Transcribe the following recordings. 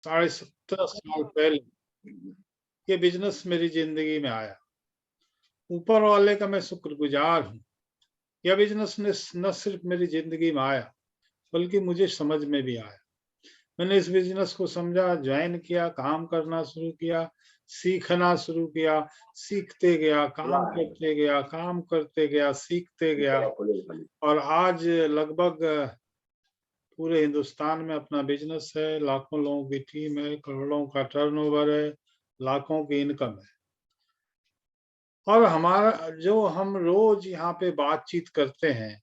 17.5 साल पहले ये बिजनेस मेरी जिंदगी में आया। ऊपर वाले का मैं शुक्रगुजार हूँ। यह बिजनेस ने न सिर्फ मेरी जिंदगी में आया, बल्कि मुझे समझ में भी आया। मैंने इस बिजनेस को समझा, ज्वाइन किया, काम करना शुरू किया, सीखना शुरू किया, सीखते गया, काम करते गया, सीखते गया और आज लगभग पूरे हिंदुस्तान में अपना बिजनेस है, लाखों लोगों की टीम है, करोड़ों का टर्नओवर है, लाखों की इनकम है। और हमारा जो हम रोज यहाँ पे बातचीत करते हैं,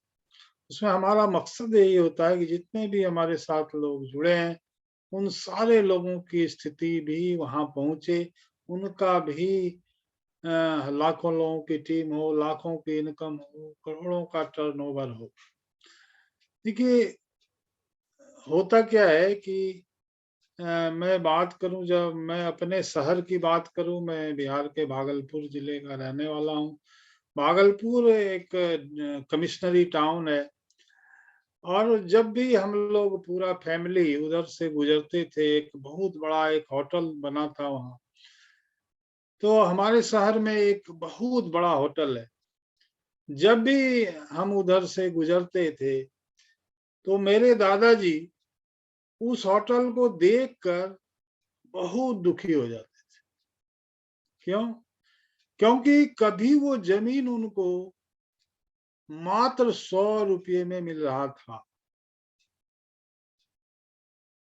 उसमें हमारा मकसद यही होता है कि जितने भी हमारे साथ लोग जुड़े हैं, उन सारे लोगों की स्थिति भी वहां पहुंचे, उनका भी लाखों लोगों की टीम हो, लाखों की इनकम हो, करोड़ों का टर्नओवर हो। देखिए, होता क्या है कि मैं बात करूं, जब मैं अपने शहर की बात करूं, मैं बिहार के भागलपुर जिले का रहने वाला हूं। भागलपुर एक कमिश्नरी टाउन है और जब भी हम लोग पूरा फैमिली उधर से गुजरते थे, एक बहुत बड़ा एक होटल बना था वहाँ। तो हमारे शहर में एक बहुत बड़ा होटल है। जब भी हम उधर से गुजरते थे, तो मेरे दादाजी उस होटल को देखकर बहुत दुखी हो जाते। क्यों? क्योंकि कभी वो जमीन उनको मात्र 100 रुपये में मिल रहा था,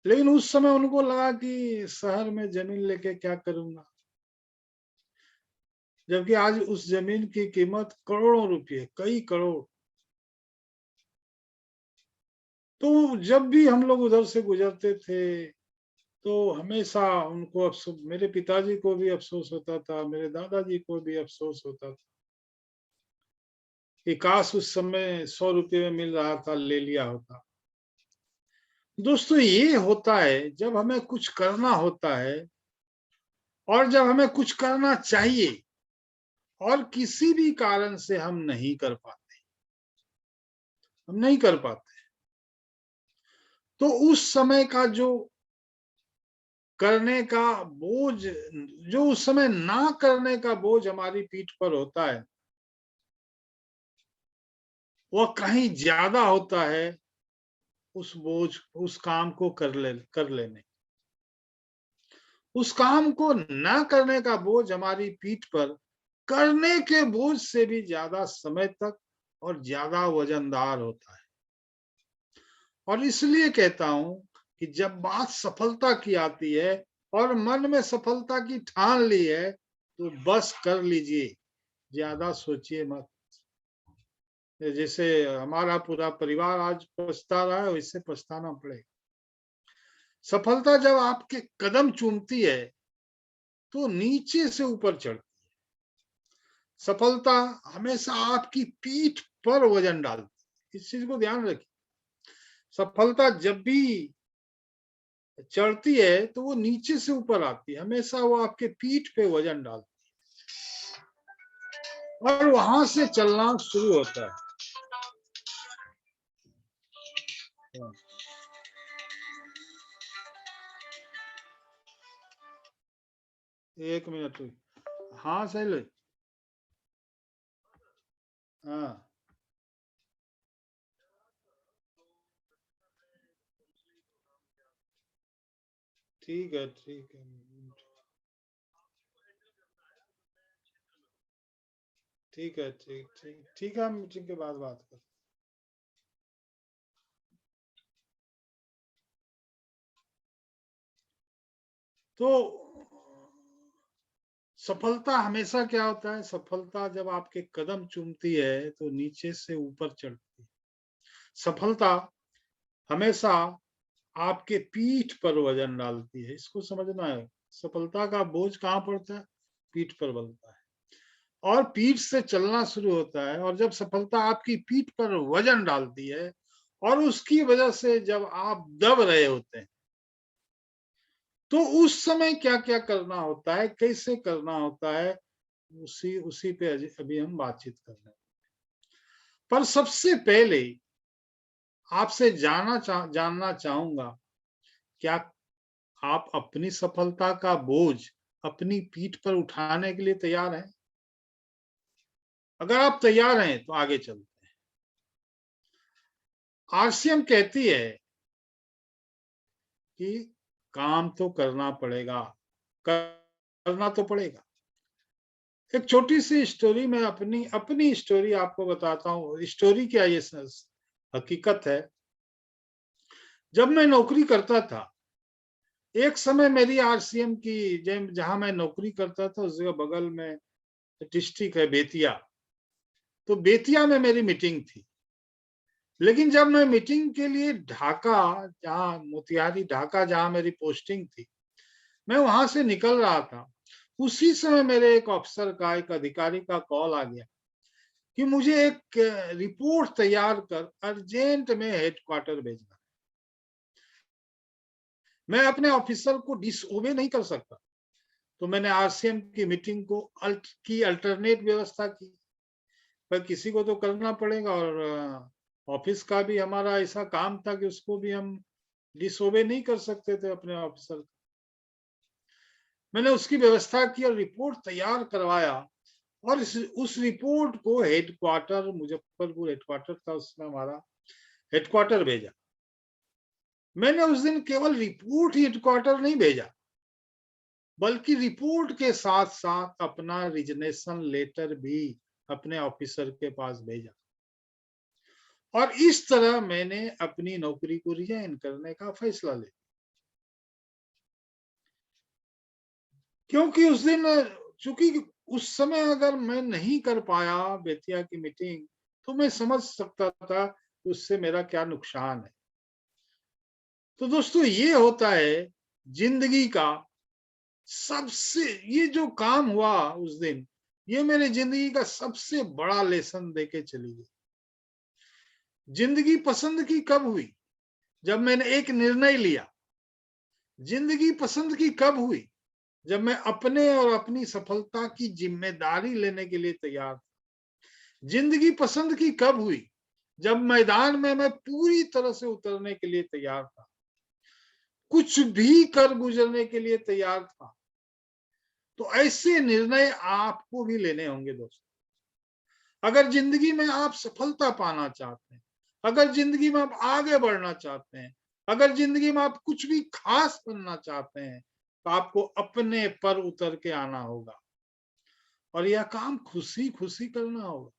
लेकिन उस समय उनको लगा कि शहर में जमीन लेके क्या करूंगा, जबकि आज उस जमीन की कीमत करोड़ों रुपये, कई करोड़। तो जब भी हम लोग उधर से गुजरते थे, तो हमेशा उनको अफसोस, मेरे पिताजी को भी अफसोस होता था, मेरे दादाजी को भी अफसोस होता था कि काश उस समय 100 रुपये में मिल रहा था, ले लिया होता। दोस्तों, ये होता है जब हमें कुछ करना होता है और जब हमें कुछ करना चाहिए और किसी भी कारण से हम नहीं कर पाते, तो उस समय का जो करने का बोझ, जो उस समय ना करने का बोझ हमारी पीठ पर होता है, वह कहीं ज्यादा होता है उस बोझ, उस काम को कर लेने। उस काम को ना करने का बोझ हमारी पीठ पर करने के बोझ से भी ज्यादा समय तक और ज्यादा वजनदार होता है। और इसलिए कहता हूं कि जब बात सफलता की आती है और मन में सफलता की ठान ली है, तो बस कर लीजिए, ज्यादा सोचिए मत। जैसे हमारा पूरा परिवार आज पछता रहा है, वैसे पछताना पड़ेगा। सफलता जब आपके कदम चूमती है, तो नीचे से ऊपर चढ़ती है। सफलता हमेशा आपकी पीठ पर वजन डालती है, इस चीज को ध्यान रखिए। सफलता जब भी चढ़ती है, तो वो नीचे से ऊपर आती है, हमेशा वो आपके पीठ पे वजन डालती है और वहां से चलना शुरू होता है। एक मिनट। हाँ शैलेश। हाँ, ठीक है, ठीक है, ठीक है, ठीक ठीक ठीक है, हम मीटिंग के बाद बात करते। तो सफलता हमेशा क्या होता है, सफलता जब आपके कदम चूमती है, तो नीचे से ऊपर चढ़ती है। सफलता हमेशा आपके पीठ पर वजन डालती है, इसको समझना है। सफलता का बोझ कहाँ पड़ता है? पीठ पर बनता है और पीठ से चलना शुरू होता है। और जब सफलता आपकी पीठ पर वजन डालती है और उसकी वजह से जब आप दब रहे होते हैं, तो उस समय क्या क्या करना होता है, कैसे करना होता है, उसी उसी पे अभी हम बातचीत कर रहे हैं। पर सबसे पहले आपसे जानना चाहूंगा, क्या आप अपनी सफलता का बोझ अपनी पीठ पर उठाने के लिए तैयार हैं? अगर आप तैयार हैं तो आगे चलते हैं। आरसीएम कहती है कि काम तो करना पड़ेगा, करना तो पड़ेगा। एक छोटी सी स्टोरी मैं अपनी अपनी स्टोरी आपको बताता हूँ। स्टोरी क्या, ये हकीकत है। जब मैं नौकरी करता था, एक समय मेरी आरसीएम की जहां मैं नौकरी करता था उस जगह बगल में डिस्ट्रिक्ट है बेतिया, तो बेतिया में मेरी मीटिंग थी। लेकिन जब मैं मीटिंग के लिए ढाका, जहाँ मोतिहारी ढाका जहां मेरी पोस्टिंग थी, मैं वहां से निकल रहा था, उसी समय मेरे एक अफसर का, एक अधिकारी का कॉल आ गया कि मुझे एक रिपोर्ट तैयार कर अर्जेंट में हेडक्वार्टर भेजना। मैं अपने ऑफिसर को डिसओबे नहीं कर सकता, तो मैंने आरसीएम की मीटिंग को अल्टरनेट व्यवस्था की, पर किसी को तो करना पड़ेगा, और ऑफिस का भी हमारा ऐसा काम था कि उसको भी हम डिसओबे नहीं कर सकते थे अपने ऑफिसर। मैंने उसकी व्यवस्था की और रिपोर्ट तैयार करवाया, और उस रिपोर्ट को हेडक्वार्टर, मुजफ्फरपुर हेडक्वार्टर था उसमें हमारा, हेडक्वार्टर भेजा। मैंने उस दिन केवल रिपोर्ट ही हेडक्वार्टर नहीं भेजा, बल्कि रिपोर्ट के साथ साथ अपना रिजनेशन लेटर भी अपने ऑफिसर के पास भेजा, और इस तरह मैंने अपनी नौकरी को रिजाइन करने का फैसला लिया। क्योंकि उस दिन, चूंकि उस समय अगर मैं नहीं कर पाया बेतिया की मीटिंग, तो मैं समझ सकता था उससे मेरा क्या नुकसान है। तो दोस्तों, ये होता है जिंदगी का सबसे, ये जो काम हुआ उस दिन, ये मेरे जिंदगी का सबसे बड़ा लेसन देके चली गई। जिंदगी पसंद की कब हुई? जब मैंने एक निर्णय लिया। जिंदगी पसंद की कब हुई? जब मैं अपने और अपनी सफलता की जिम्मेदारी लेने के लिए तैयार था। जिंदगी पसंद की कब हुई? जब मैदान में मैं पूरी तरह से उतरने के लिए तैयार था, कुछ भी कर गुजरने के लिए तैयार था। तो ऐसे निर्णय आपको भी लेने होंगे दोस्तों। अगर जिंदगी में आप सफलता पाना चाहते हैं, अगर जिंदगी में आप आगे बढ़ना चाहते हैं, अगर जिंदगी में आप कुछ भी खास बनना चाहते हैं, तो आपको अपने पर उतर के आना होगा, और यह काम खुशी खुशी करना होगा।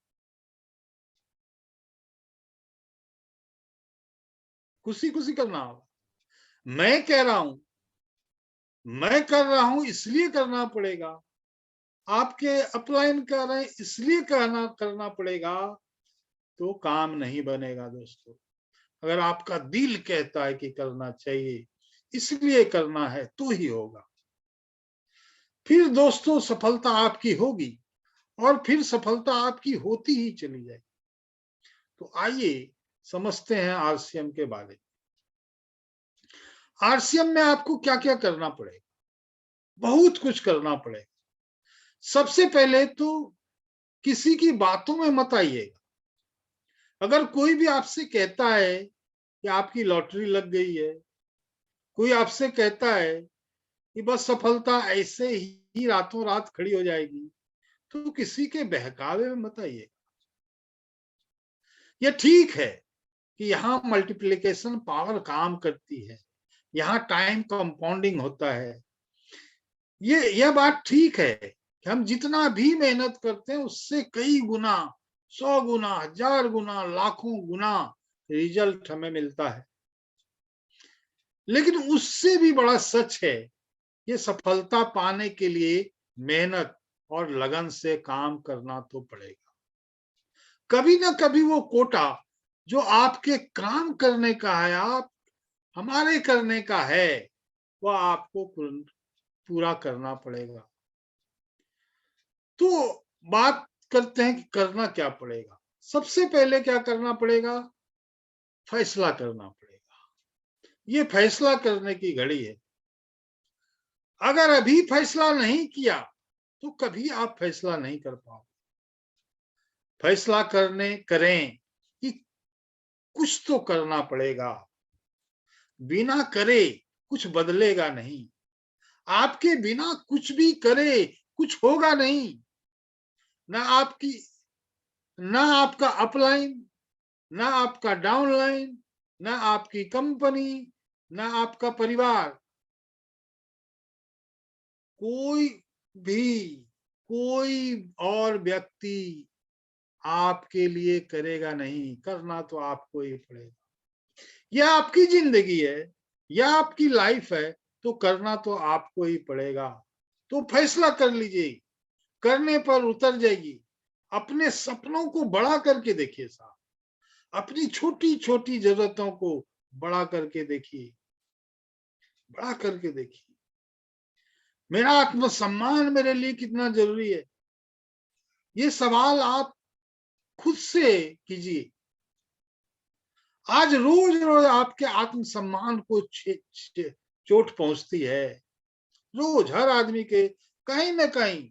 खुशी खुशी करना होगा। मैं कह रहा हूं, मैं कर रहा हूं इसलिए करना पड़ेगा। आपके अपलाइन कर रहे हैं इसलिए करना पड़ेगा, तो काम नहीं बनेगा दोस्तों। अगर आपका दिल कहता है कि करना चाहिए, इसलिए करना है, तो ही होगा। फिर दोस्तों सफलता आपकी होगी, और फिर सफलता आपकी होती ही चली जाएगी। तो आइए समझते हैं आरसीएम के बारे में। आरसीएम में आपको क्या क्या करना पड़ेगा? बहुत कुछ करना पड़ेगा। सबसे पहले तो किसी की बातों में मत आइएगा। अगर कोई भी आपसे कहता है कि आपकी लॉटरी लग गई है, कोई आपसे कहता है कि बस सफलता ऐसे ही रातों रात खड़ी हो जाएगी, तो किसी के बहकावे में मत आइए। यह ठीक है कि यहाँ मल्टीप्लिकेशन पावर काम करती है, यहाँ टाइम कंपाउंडिंग होता है। यह बात ठीक है कि हम जितना भी मेहनत करते हैं उससे कई गुना, 100 गुना, 1000 गुना, लाखों गुना रिजल्ट हमें मिलता है। लेकिन उससे भी बड़ा सच है, ये सफलता पाने के लिए मेहनत और लगन से काम करना तो पड़ेगा। कभी ना कभी वो कोटा जो आपके काम करने का है, आप हमारे करने का है, वह आपको पूरा करना पड़ेगा। तो बात करते हैं कि करना क्या पड़ेगा। सबसे पहले क्या करना पड़ेगा? फैसला करना पड़ेगा। ये फैसला करने की घड़ी है। अगर अभी फैसला नहीं किया तो कभी आप फैसला नहीं कर पाओगे। फैसला करें कि कुछ तो करना पड़ेगा। बिना करे कुछ बदलेगा नहीं। आपके बिना कुछ भी करे कुछ होगा नहीं। ना आपकी, ना आपका अपलाइन, ना आपका डाउनलाइन, ना आपकी कंपनी, ना आपका परिवार, कोई भी, कोई और व्यक्ति आपके लिए करेगा नहीं। करना तो आपको ही पड़ेगा। यह आपकी जिंदगी है, यह आपकी लाइफ है, तो करना तो आपको ही पड़ेगा। तो फैसला कर लीजिए, करने पर उतर जाइए। अपने सपनों को बड़ा करके देखिए साहब, अपनी छोटी छोटी जरूरतों को बड़ा करके देखिए, बड़ा करके देखिए। मेरा आत्मसम्मान मेरे लिए कितना जरूरी है, ये सवाल आप खुद से कीजिए। आज रोज रोज आपके आत्मसम्मान को चोट पहुंचती है। रोज हर आदमी के कहीं ना कहीं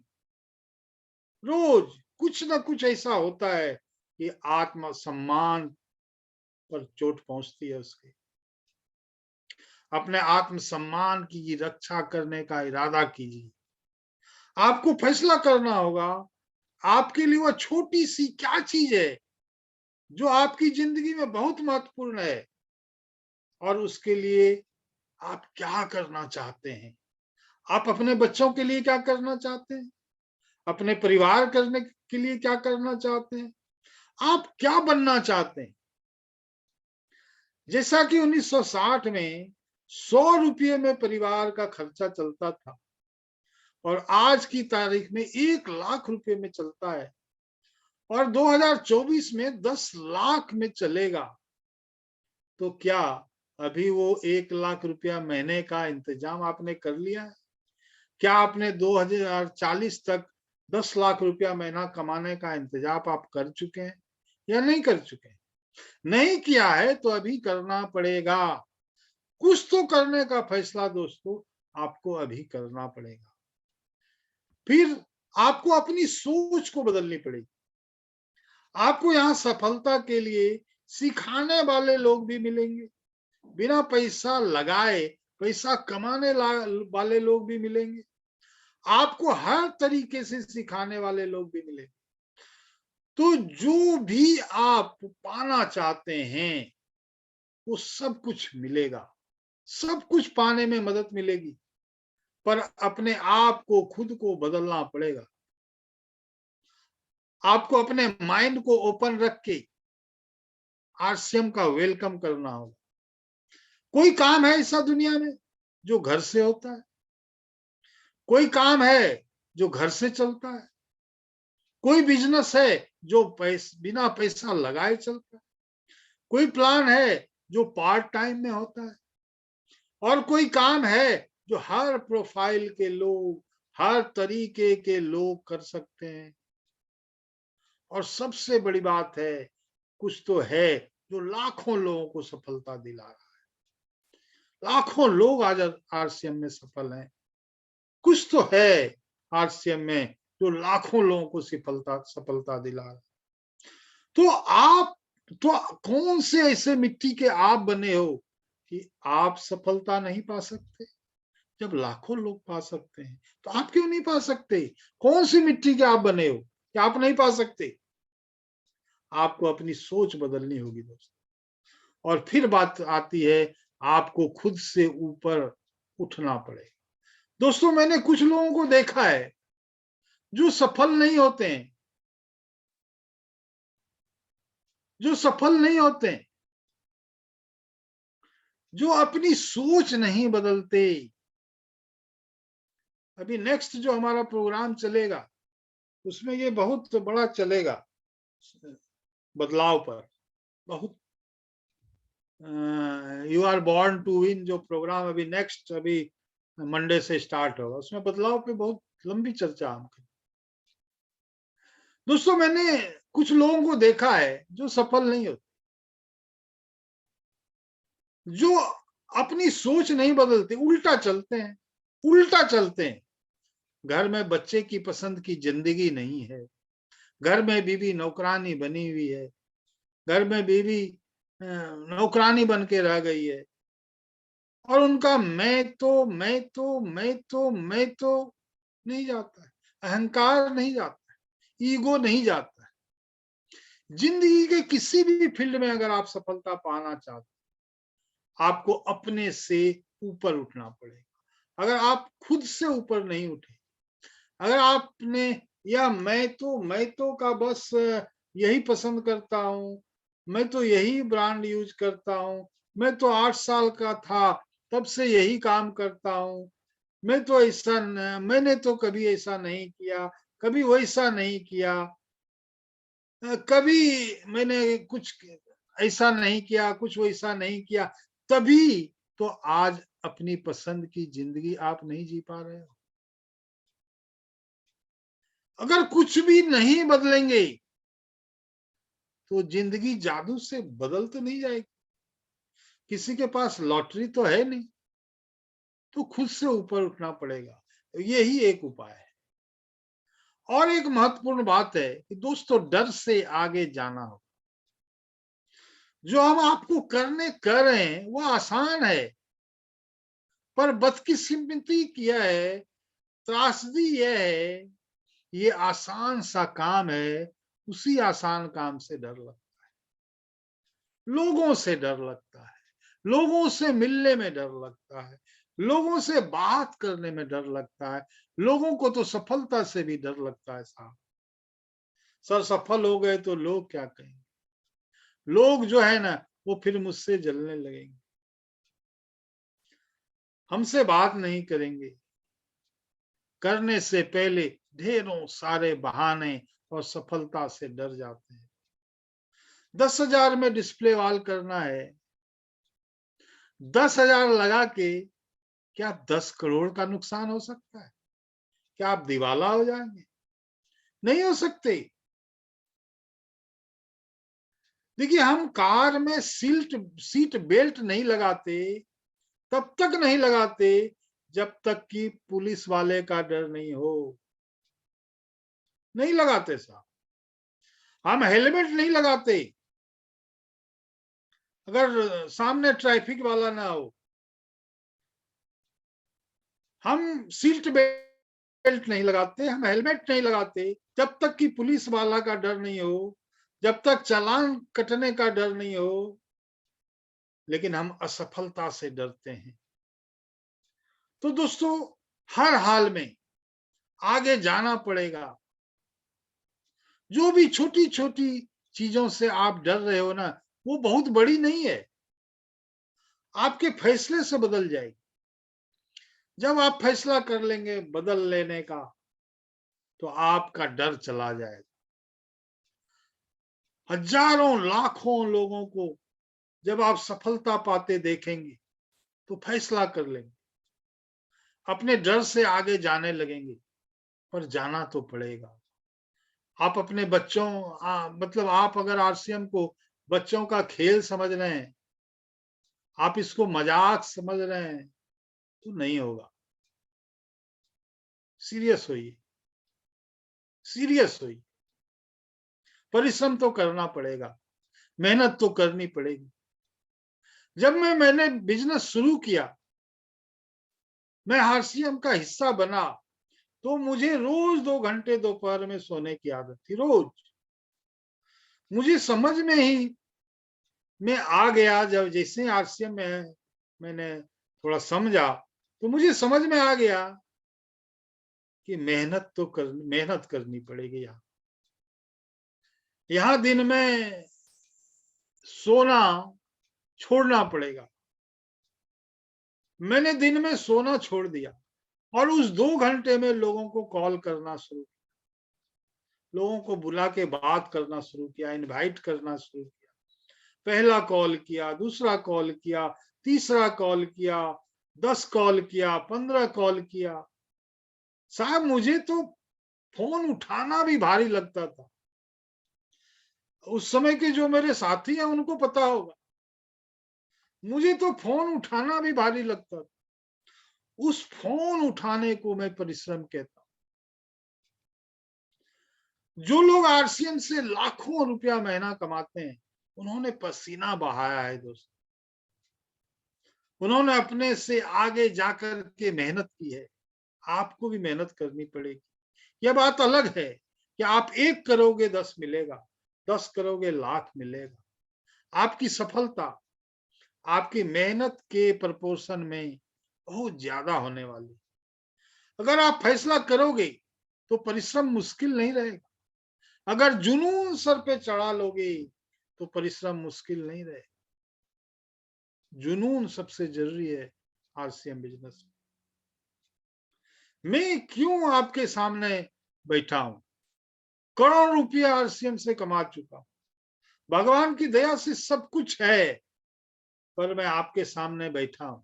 रोज कुछ ना कुछ ऐसा होता है कि आत्मसम्मान पर चोट पहुंचती है उसके। अपने आत्मसम्मान की रक्षा करने का इरादा कीजिए। आपको फैसला करना होगा, आपके लिए वह छोटी सी क्या चीज है जो आपकी जिंदगी में बहुत महत्वपूर्ण है, और उसके लिए आप क्या करना चाहते हैं। आप अपने बच्चों के लिए क्या करना चाहते हैं, अपने परिवार करने के लिए क्या करना चाहते हैं, आप क्या बनना चाहते हैं। जैसा कि 1960 में 100 रुपये में परिवार का खर्चा चलता था और आज की तारीख में 1 लाख रुपए में चलता है, और 2024 में 10 लाख में चलेगा, तो क्या अभी वो 1 लाख रुपया महीने का इंतजाम आपने कर लिया है? क्या आपने 2040 तक 10 लाख रुपया महीना कमाने का इंतजाम आप कर चुके हैं या नहीं कर चुके हैं? नहीं किया है तो अभी करना पड़ेगा। कुछ तो करने का फैसला दोस्तों आपको अभी करना पड़ेगा। फिर आपको अपनी सोच को बदलनी पड़ेगी। आपको यहाँ सफलता के लिए सिखाने वाले लोग भी मिलेंगे, बिना पैसा लगाए पैसा कमाने वाले लोग भी मिलेंगे, आपको हर तरीके से सिखाने वाले लोग भी मिलेंगे। तो जो भी आप पाना चाहते हैं वो सब कुछ मिलेगा, सब कुछ पाने में मदद मिलेगी, पर अपने आप को खुद को बदलना पड़ेगा। आपको अपने माइंड को ओपन रख के आरसीएम का वेलकम करना होगा। कोई काम है ऐसा दुनिया में जो घर से होता है, कोई काम है जो घर से चलता है, कोई बिजनेस है जो बिना पैसा लगाए चलता है, कोई प्लान है जो पार्ट टाइम में होता है, और कोई काम है जो हर प्रोफाइल के लोग, हर तरीके के लोग कर सकते हैं। और सबसे बड़ी बात है, कुछ तो है जो लाखों लोगों को सफलता दिला रहा है। लाखों लोग आज आरसीएम में सफल हैं। कुछ तो है आरसीएम में जो लाखों लोगों को सफलता दिला रहा है। तो आप, तो कौन से ऐसे मिट्टी के आप बने हो कि आप सफलता नहीं पा सकते? जब लाखों लोग पा सकते हैं तो आप क्यों नहीं पा सकते? कौन सी मिट्टी के आप बने हो कि आप नहीं पा सकते? आपको अपनी सोच बदलनी होगी दोस्तों। और फिर बात आती है, आपको खुद से ऊपर उठना पड़ेगा। दोस्तों, मैंने कुछ लोगों को देखा है जो सफल नहीं होते हैं, जो सफल नहीं होते हैं, जो अपनी सोच नहीं बदलते। अभी नेक्स्ट जो हमारा प्रोग्राम चलेगा उसमें ये बहुत बड़ा चलेगा, बदलाव पर। बहुत you are born to win जो प्रोग्राम अभी नेक्स्ट, अभी मंडे से स्टार्ट होगा, उसमें बदलाव पे बहुत लंबी चर्चा हम करें। दोस्तों, मैंने कुछ लोगों को देखा है जो सफल नहीं होते, जो अपनी सोच नहीं बदलते, उल्टा चलते हैं, उल्टा चलते हैं। घर में बच्चे की पसंद की जिंदगी नहीं है, घर में बीवी नौकरानी बनी हुई है, घर में बीवी नौकरानी बन के रह गई है, और उनका मैं तो नहीं जाता है, अहंकार नहीं जाता है, ईगो नहीं जाता है। जिंदगी के किसी भी फील्ड में अगर आप सफलता पाना चाहते, आपको अपने से ऊपर उठना पड़ेगा। अगर आप खुद से ऊपर नहीं उठे, अगर आपने या मैं तो का बस यही पसंद करता हूँ, मैं तो यही ब्रांड यूज करता हूँ, मैं तो 8 साल का था तब से यही काम करता हूँ, मैं तो मैंने तो कभी ऐसा नहीं किया, कभी वैसा नहीं किया, कभी मैंने कुछ ऐसा नहीं किया, कुछ वैसा नहीं किया, तभी तो आज अपनी पसंद की जिंदगी आप नहीं जी पा रहे हो। अगर कुछ भी नहीं बदलेंगे तो जिंदगी जादू से बदल तो नहीं जाएगी। किसी के पास लॉटरी तो है नहीं, तो खुद से ऊपर उठना पड़ेगा। यही एक उपाय है। और एक महत्वपूर्ण बात है कि दोस्तों, डर से आगे जाना हो। जो हम आपको करने कर रहे हैं वो आसान है, पर बदकिस्मती क्या है, त्रासदी यह है, ये आसान सा काम है, उसी आसान काम से डर लगता है, लोगों से डर लगता है, लोगों से मिलने में डर लगता है, लोगों से बात करने में डर लगता है, लोगों को तो सफलता से भी डर लगता है साहब। सर सफल हो गए तो लोग क्या कहेंगे, लोग जो है ना वो फिर मुझसे जलने लगेंगे, हमसे बात नहीं करेंगे, करने से पहले ढेरों सारे बहाने और सफलता से डर जाते हैं। 10,000 में डिस्प्ले वॉल करना है, 10,000 लगा के क्या 10 करोड़ का नुकसान हो सकता है? क्या आप दिवाला हो जाएंगे? नहीं हो सकते। देखिए, हम कार में सीट बेल्ट नहीं लगाते, तब तक नहीं लगाते जब तक कि पुलिस वाले का डर नहीं हो। नहीं लगाते साहब। हम हेलमेट नहीं लगाते अगर सामने ट्रैफिक वाला ना हो। हम सीट बेल्ट नहीं लगाते, हम हेलमेट नहीं लगाते जब तक कि पुलिस वाला का डर नहीं हो, जब तक चालान कटने का डर नहीं हो। लेकिन हम असफलता से डरते हैं। तो दोस्तों, हर हाल में आगे जाना पड़ेगा। जो भी छोटी छोटी चीजों से आप डर रहे हो ना, वो बहुत बड़ी नहीं है, आपके फैसले से बदल जाएगी। जब आप फैसला कर लेंगे बदल लेने का, तो आपका डर चला जाएगा। हजारों लाखों लोगों को जब आप सफलता पाते देखेंगे तो फैसला कर लेंगे, अपने डर से आगे जाने लगेंगे। पर जाना तो पड़ेगा। आप अपने बच्चों मतलब आप अगर आरसीएम को बच्चों का खेल समझ रहे हैं, आप इसको मजाक समझ रहे हैं, तो नहीं होगा। सीरियस होइए, सीरियस होइए। परिश्रम तो करना पड़ेगा, मेहनत तो करनी पड़ेगी। जब मैंने बिजनेस शुरू किया, मैं आरसीएम का हिस्सा बना, तो मुझे रोज 2 घंटे दोपहर में सोने की आदत थी, रोज। मुझे समझ में ही में आ गया, जब जैसे आरसीएम में मैंने थोड़ा समझा, तो मुझे समझ में आ गया कि मेहनत करनी पड़ेगी। यहाँ दिन में सोना छोड़ना पड़ेगा। मैंने दिन में सोना छोड़ दिया और उस 2 घंटे में लोगों को कॉल करना शुरू, लोगों को बुला के बात करना शुरू किया, इनवाइट करना शुरू किया। पहला कॉल किया, दूसरा कॉल किया, तीसरा कॉल किया, 10 कॉल किया, 15 कॉल किया। साहब, मुझे तो फोन उठाना भी भारी लगता था। उस समय के जो मेरे साथी हैं उनको पता होगा, मुझे तो फोन उठाना भी भारी लगता था। उस फोन उठाने को मैं परिश्रम कहता हूं। जो लोग आरसीएम से लाखों रुपया महीना कमाते हैं, उन्होंने पसीना बहाया है दोस्तों। उन्होंने अपने से आगे जाकर के मेहनत की है, आपको भी मेहनत करनी पड़ेगी। यह बात अलग है कि आप 1 करोगे 10 मिलेगा, 10 करोगे लाख मिलेगा। आपकी सफलता आपकी मेहनत के प्रोपोर्शन में बहुत ज्यादा होने वाली। अगर आप फैसला करोगे तो परिश्रम मुश्किल नहीं रहेगा। अगर जुनून सर पे चढ़ा लोगे तो परिश्रम मुश्किल नहीं रहेगा। जुनून सबसे जरूरी है आरसीएम बिजनेस में। मैं क्यों आपके सामने बैठा हूं? करोड़ रुपया आरसीएम से कमा चुका हूं, भगवान की दया से सब कुछ है, पर मैं आपके सामने बैठा हूं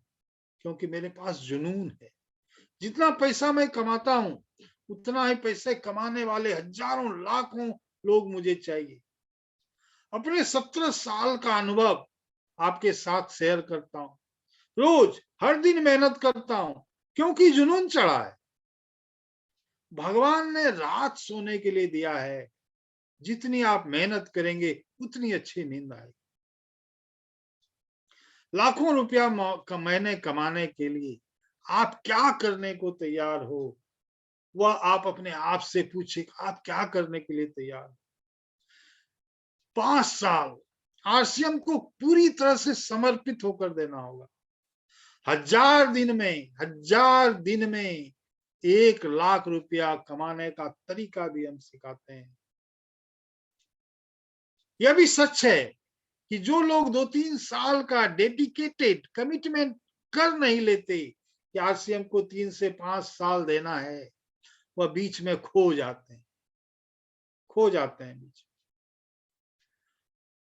क्योंकि मेरे पास जुनून है। जितना पैसा मैं कमाता हूं उतना ही पैसे कमाने वाले हजारों लाखों लोग मुझे चाहिए। अपने 17 साल का अनुभव आपके साथ शेयर करता हूं। रोज हर दिन मेहनत करता हूं क्योंकि जुनून चढ़ा है। भगवान ने रात सोने के लिए दिया है, जितनी आप मेहनत करेंगे उतनी अच्छी नींद आएगी। लाखों रुपया महीने कमाने के लिए आप क्या करने को तैयार हो, वह आप अपने आप से पूछिए, आप क्या करने के लिए तैयार हो? 5 साल आरसीएम को पूरी तरह से समर्पित होकर देना होगा। 1000 दिन में 1 लाख रुपया कमाने का तरीका भी हम सिखाते हैं। यह भी सच है कि जो लोग 2-3 साल का डेडिकेटेड कमिटमेंट कर नहीं लेते कि आरसीएम को 3 से 5 साल देना है, वह बीच में खो जाते हैं बीच।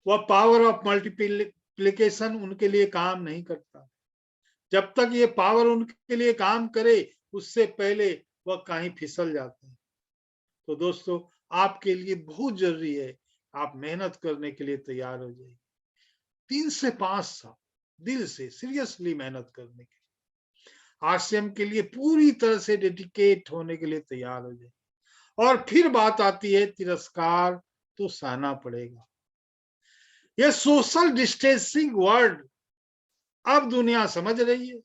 वह पावर ऑफ मल्टीप्लिकेशन उनके लिए काम नहीं करता। जब तक ये पावर उनके लिए काम करे उससे पहले वह कहीं फिसल जाते हैं। तो दोस्तों, आपके लिए बहुत जरूरी है आप मेहनत करने के लिए तैयार हो जाइए। 3 से 5 साल दिल से सीरियसली मेहनत करने के लिए, आरसीएम के लिए पूरी तरह से डेडिकेट होने के लिए तैयार हो जाए। और फिर बात आती है तिरस्कार तो सहना पड़ेगा। यह सोशल डिस्टेंसिंग वर्ड अब दुनिया समझ रही है।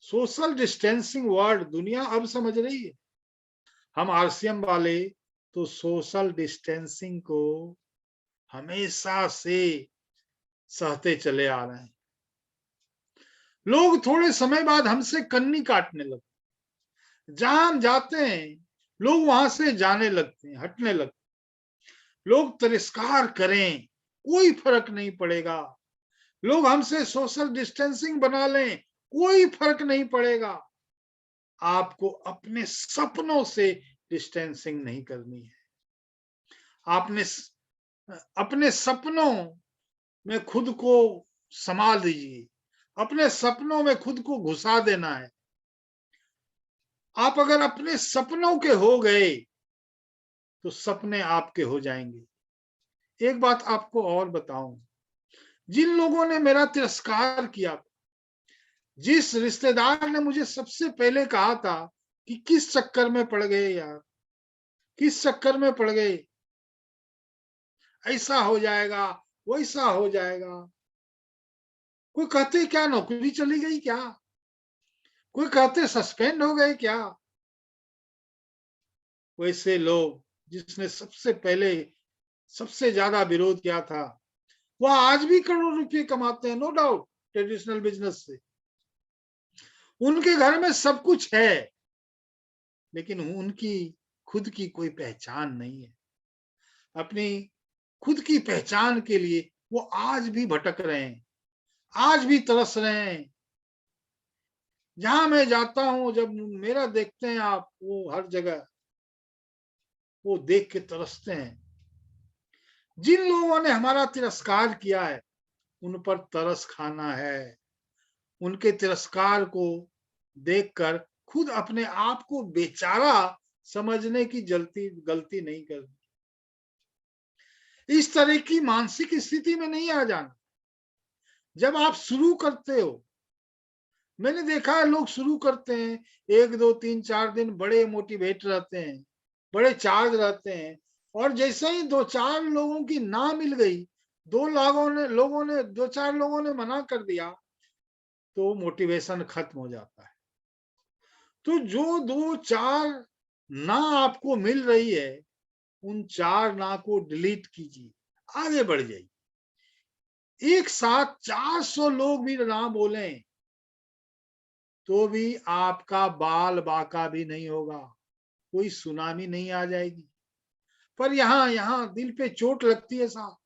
सोशल डिस्टेंसिंग वर्ड दुनिया अब समझ रही है। हम आरसीएम वाले तो सोशल डिस्टेंसिंग को हमेशा से सहते चले आ रहे हैं। लोग थोड़े समय बाद हमसे कन्नी काटने लगते। जहां हम जाते हैं लोग वहां से जाने लगते हैं, हटने लगते हैं। लोग तिरस्कार करें कोई फर्क नहीं पड़ेगा। लोग हमसे सोशल डिस्टेंसिंग बना लें कोई फर्क नहीं पड़ेगा। आपको अपने सपनों से डिस्टेंसिंग नहीं करनी है। आपने अपने सपनों में खुद को संभाल दीजिए। अपने सपनों में खुद को घुसा देना है। आप अगर अपने सपनों के हो गए तो सपने आपके हो जाएंगे। एक बात आपको और बताऊं, जिन लोगों ने मेरा तिरस्कार किया, जिस रिश्तेदार ने मुझे सबसे पहले कहा था कि किस चक्कर में पड़ गए यार, किस चक्कर में पड़ गए, ऐसा हो जाएगा वैसा हो जाएगा। कोई कहते क्या नौकरी चली गई क्या, कोई कहते सस्पेंड हो गए क्या। वैसे लोग जिसने सबसे पहले सबसे ज्यादा विरोध किया था, वह आज भी करोड़ रुपए कमाते हैं, नो डाउट, ट्रेडिशनल बिजनेस से। उनके घर में सब कुछ है, लेकिन उनकी खुद की कोई पहचान नहीं है। अपनी खुद की पहचान के लिए वो आज भी भटक रहे हैं, आज भी तरस रहे हैं। जहां मैं जाता हूं, जब मेरा देखते हैं आप, वो हर जगह वो देख के तरसते हैं। जिन लोगों ने हमारा तिरस्कार किया है उन पर तरस खाना है। उनके तिरस्कार को देखकर खुद अपने आप को बेचारा समझने की गलती नहीं करनी। इस तरह की मानसिक स्थिति में नहीं आ जाना। जब आप शुरू करते हो, मैंने देखा है लोग शुरू करते हैं 1, 2, 3, 4 दिन बड़े मोटिवेट रहते हैं, बड़े चार्ज रहते हैं, और जैसे ही 2-4 लोगों की ना मिल गई, 2 4 लोगों ने मना कर दिया, तो मोटिवेशन खत्म हो जाता है। तो जो 2-4 ना आपको मिल रही है, उन 4 ना को डिलीट कीजिए, आगे बढ़ जाइए। एक साथ 400 लोग भी ना बोलें तो भी आपका बाल बाका भी नहीं होगा, कोई सुनामी नहीं आ जाएगी। पर यहाँ दिल पे चोट लगती है साहब,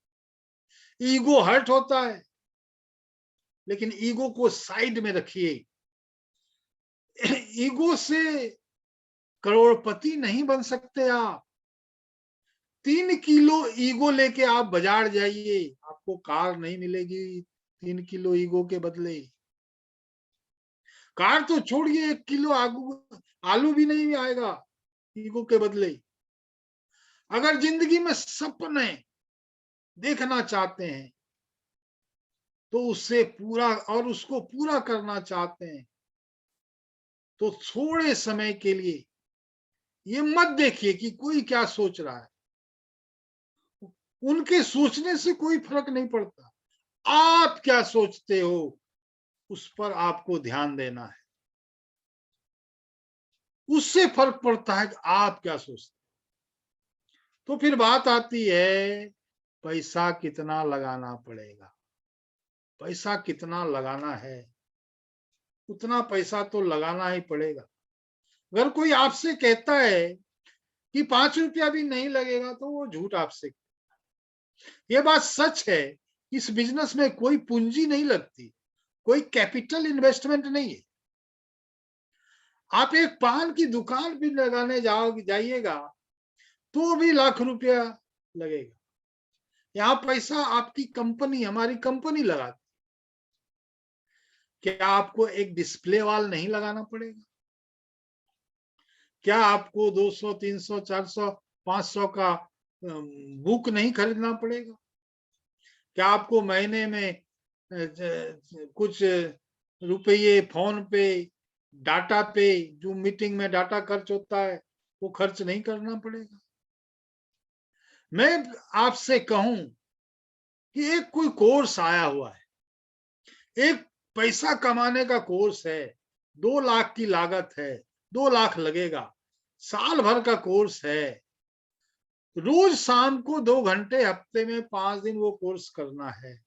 ईगो हर्ट होता है। लेकिन ईगो को साइड में रखिए। ईगो से करोड़पति नहीं बन सकते आप। 3 किलो ईगो लेके आप बाजार जाइए, आपको कार नहीं मिलेगी 3 किलो ईगो के बदले। कार तो छोड़िए, 1 किलो आलू भी नहीं आएगा ईगो के बदले। अगर जिंदगी में सपने देखना चाहते हैं तो उससे पूरा और उसको पूरा करना चाहते हैं तो थोड़े समय के लिए ये मत देखिए कि कोई क्या सोच रहा है। उनके सोचने से कोई फर्क नहीं पड़ता। आप क्या सोचते हो उस पर आपको ध्यान देना है। उससे फर्क पड़ता है कि आप क्या सोचते। तो फिर बात आती है पैसा कितना लगाना पड़ेगा। पैसा कितना लगाना है, उतना पैसा तो लगाना ही पड़ेगा। अगर कोई आपसे कहता है कि 5 रुपया भी नहीं लगेगा तो वो झूठ आपसे। ये बात सच है, इस बिजनेस में कोई पूंजी नहीं लगती, कोई कैपिटल इन्वेस्टमेंट नहीं है। आप एक पान की दुकान भी लगाने जाइएगा तो भी लाख रुपया लगेगा। यहाँ पैसा आपकी कंपनी, हमारी कंपनी लगाती। क्या आपको एक डिस्प्ले वॉल नहीं लगाना पड़ेगा? क्या आपको 200, 300, 400, 500 का बुक नहीं खरीदना पड़ेगा? क्या आपको महीने में कुछ रुपये फोन पे, डाटा पे, जो मीटिंग में डाटा खर्च होता है वो खर्च नहीं करना पड़ेगा? मैं आपसे कहूं कि एक कोई कोर्स आया हुआ है, एक पैसा कमाने का कोर्स है, 2 लाख की लागत है, 2 लाख लगेगा, साल भर का कोर्स है। रोज शाम को 2 घंटे, हफ्ते में 5 दिन वो कोर्स करना है।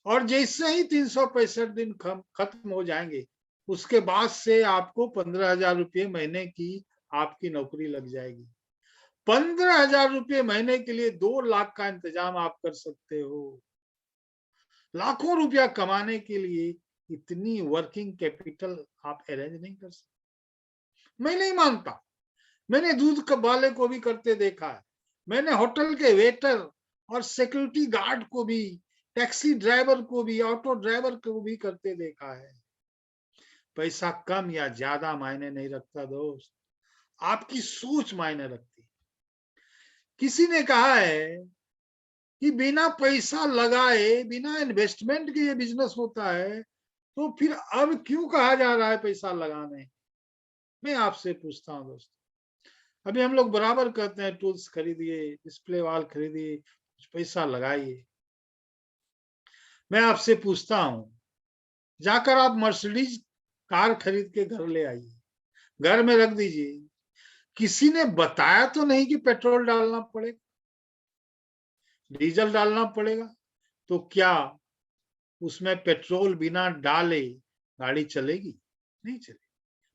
और जैसे ही 365 दिन खत्म हो जाएंगे, उसके बाद से आपको 15,000 रुपये महीने की आपकी नौकरी लग जाएगी। 15,000 रुपये महीने के लिए 2 लाख का इंतजाम आप कर सकते हो। लाखों रुपया कमाने के लिए इतनी वर्किंग कैपिटल आप अरेंज नहीं कर सकते। मैं नहीं मानता। मैंने दूध वाले को भी करते देखा है, मैंने होटल के वेटर और सिक्योरिटी गार्ड को भी, टैक्सी ड्राइवर को भी, ऑटो ड्राइवर को भी करते देखा है। पैसा कम या ज्यादा मायने नहीं रखता दोस्त, आपकी सोच मायने रखती। किसी ने कहा है कि बिना पैसा लगाए, बिना इन्वेस्टमेंट के ये बिजनेस होता है, तो फिर अब क्यों कहा जा रहा है पैसा लगाने? मैं आपसे पूछता हूं दोस्त, अभी हम लोग बराबर कहते हैं टूल्स खरीदिए, डिस्प्ले वॉल खरीदिए, कुछ पैसा लगाइए। मैं आपसे पूछता हूं, जाकर आप मर्सिडीज कार खरीद के घर ले आइए, घर में रख दीजिए। किसी ने बताया तो नहीं कि पेट्रोल डालना पड़ेगा, डीजल डालना पड़ेगा। तो क्या उसमें पेट्रोल बिना डाले गाड़ी चलेगी? नहीं चलेगी,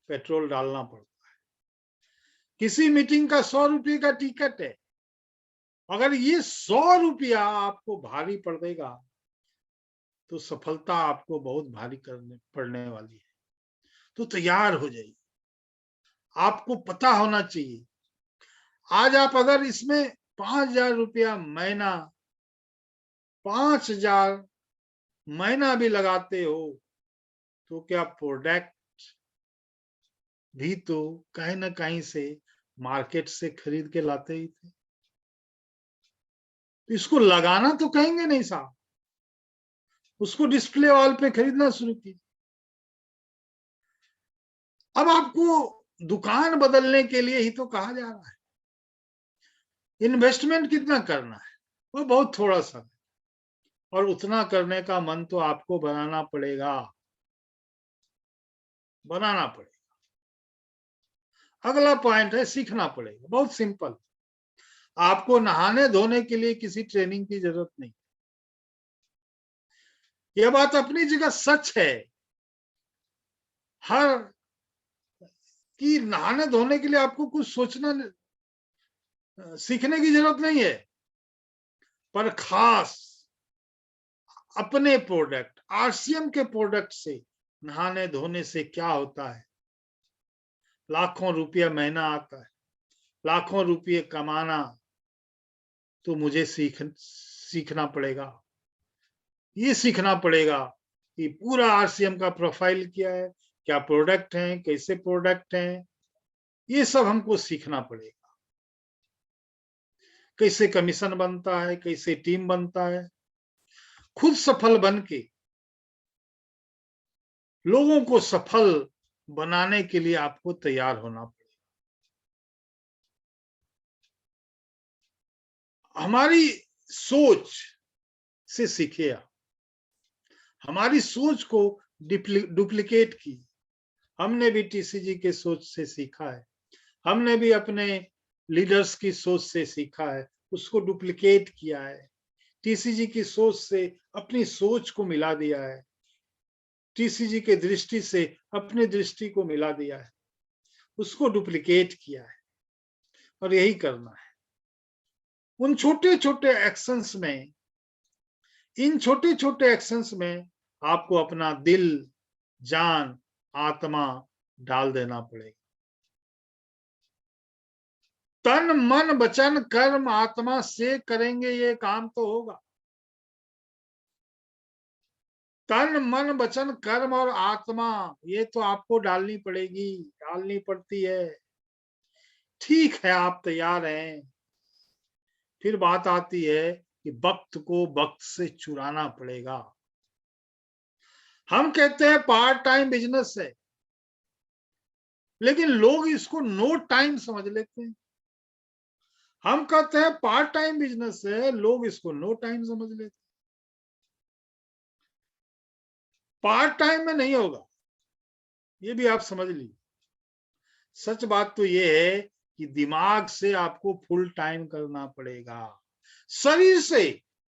पेट्रोल डालना पड़ता है। किसी मीटिंग का 100 रुपये का टिकट है, अगर ये 100 रुपया आपको भारी पड़ देगा तो सफलता आपको बहुत भारी पड़ने वाली है। तो तैयार हो जाइए। आपको पता होना चाहिए, आज आप अगर इसमें 5,000 रुपया महीना, 5,000 महीना भी लगाते हो तो क्या प्रोडक्ट भी तो कहीं ना कहीं से मार्केट से खरीद के लाते ही थे। तो इसको लगाना तो कहेंगे नहीं साहब, उसको डिस्प्ले वॉल पे खरीदना शुरू कीजिए। अब आपको दुकान बदलने के लिए ही तो कहा जा रहा है। इन्वेस्टमेंट कितना करना है? वो बहुत थोड़ा सा, और उतना करने का मन तो आपको बनाना पड़ेगा। बनाना पड़ेगा। अगला पॉइंट है सीखना पड़ेगा। बहुत सिंपल, आपको नहाने धोने के लिए किसी ट्रेनिंग की जरूरत नहीं। यह बात अपनी जगह सच है, हर कि नहाने धोने के लिए आपको कुछ सोचना सीखने की जरूरत नहीं है, पर खास अपने प्रोडक्ट आरसीएम के प्रोडक्ट से नहाने धोने से क्या होता है। लाखों रुपया महीना आता है, लाखों रुपये कमाना, तो मुझे सीखना पड़ेगा। ये सीखना पड़ेगा कि पूरा आरसीएम का प्रोफाइल क्या है, क्या प्रोडक्ट हैं, कैसे प्रोडक्ट हैं, ये सब हमको सीखना पड़ेगा। कैसे कमीशन बनता है, कैसे टीम बनता है। खुद सफल बन के लोगों को सफल बनाने के लिए आपको तैयार होना पड़ेगा। हमारी सोच से सीखे आप, हमारी सोच को डुप्लीकेट की। हमने भी टीसीजी के सोच से सीखा है, हमने भी अपने लीडर्स की सोच से सीखा है, उसको डुप्लीकेट किया है। टीसीजी की सोच से अपनी सोच को मिला दिया है, टीसीजी के दृष्टि से अपनी दृष्टि को मिला दिया है, उसको डुप्लीकेट किया है। और यही करना है। उन छोटे छोटे एक्शंस में, इन छोटे छोटे एक्शंस में आपको अपना दिल, जान, आत्मा डाल देना पड़ेगा। तन मन वचन कर्म आत्मा से करेंगे ये काम तो होगा। तन मन वचन कर्म और आत्मा, ये तो आपको डालनी पड़ेगी, डालनी पड़ती है। ठीक है, आप तैयार हैं। फिर बात आती है कि वक्त को वक्त से चुराना पड़ेगा। हम कहते हैं पार्ट टाइम बिजनेस है, लेकिन लोग इसको नो टाइम समझ लेते हैं। हम कहते हैं पार्ट टाइम बिजनेस है, लोग इसको नो टाइम समझ लेते हैं। पार्ट टाइम में नहीं होगा, ये भी आप समझ लीजिए। सच बात तो ये है कि दिमाग से आपको फुल टाइम करना पड़ेगा। शरीर से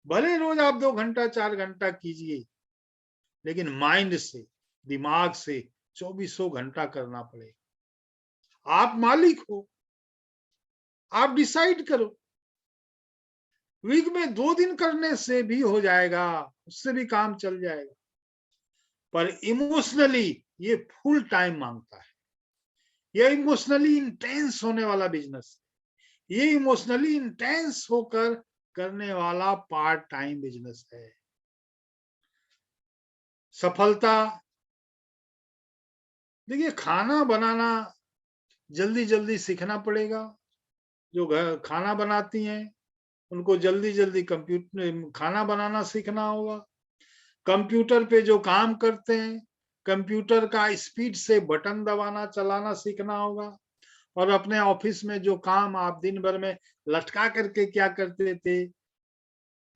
भले रोज आप 2 घंटा 4 घंटा कीजिए, लेकिन माइंड से, दिमाग से 24 घंटा करना पड़ेगा। आप मालिक हो, आप डिसाइड करो। वीक में 2 दिन करने से भी हो जाएगा, उससे भी काम चल जाएगा, पर इमोशनली ये फुल टाइम मांगता है। ये इमोशनली इंटेंस होने वाला बिजनेस, ये इमोशनली इंटेंस होकर करने वाला पार्ट टाइम बिजनेस है। सफलता, देखिए खाना बनाना जल्दी जल्दी सीखना पड़ेगा। जो घर खाना बनाती हैं उनको जल्दी जल्दी कंप्यूटर खाना बनाना सीखना होगा। कंप्यूटर पे जो काम करते हैं, कंप्यूटर का स्पीड से बटन दबाना चलाना सीखना होगा। और अपने ऑफिस में जो काम आप दिन भर में लटका करके क्या करते थे,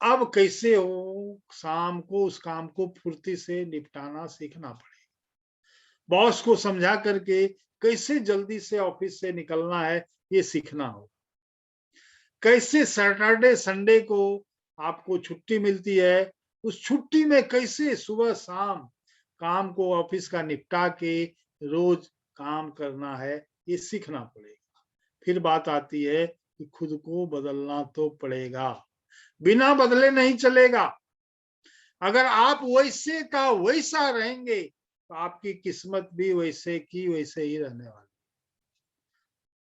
अब कैसे हो शाम को उस काम को फुर्ती से निपटाना सीखना पड़ेगा। बॉस को समझा करके कैसे जल्दी से ऑफिस से निकलना है, ये सीखना हो। कैसे सैटरडे संडे को आपको छुट्टी मिलती है, उस छुट्टी में कैसे सुबह शाम काम को ऑफिस का निपटा के रोज काम करना है, ये सीखना पड़ेगा। फिर बात आती है कि खुद को बदलना तो पड़ेगा, बिना बदले नहीं चलेगा। अगर आप वैसे का वैसा रहेंगे तो आपकी किस्मत भी वैसे की वैसे ही रहने वाली।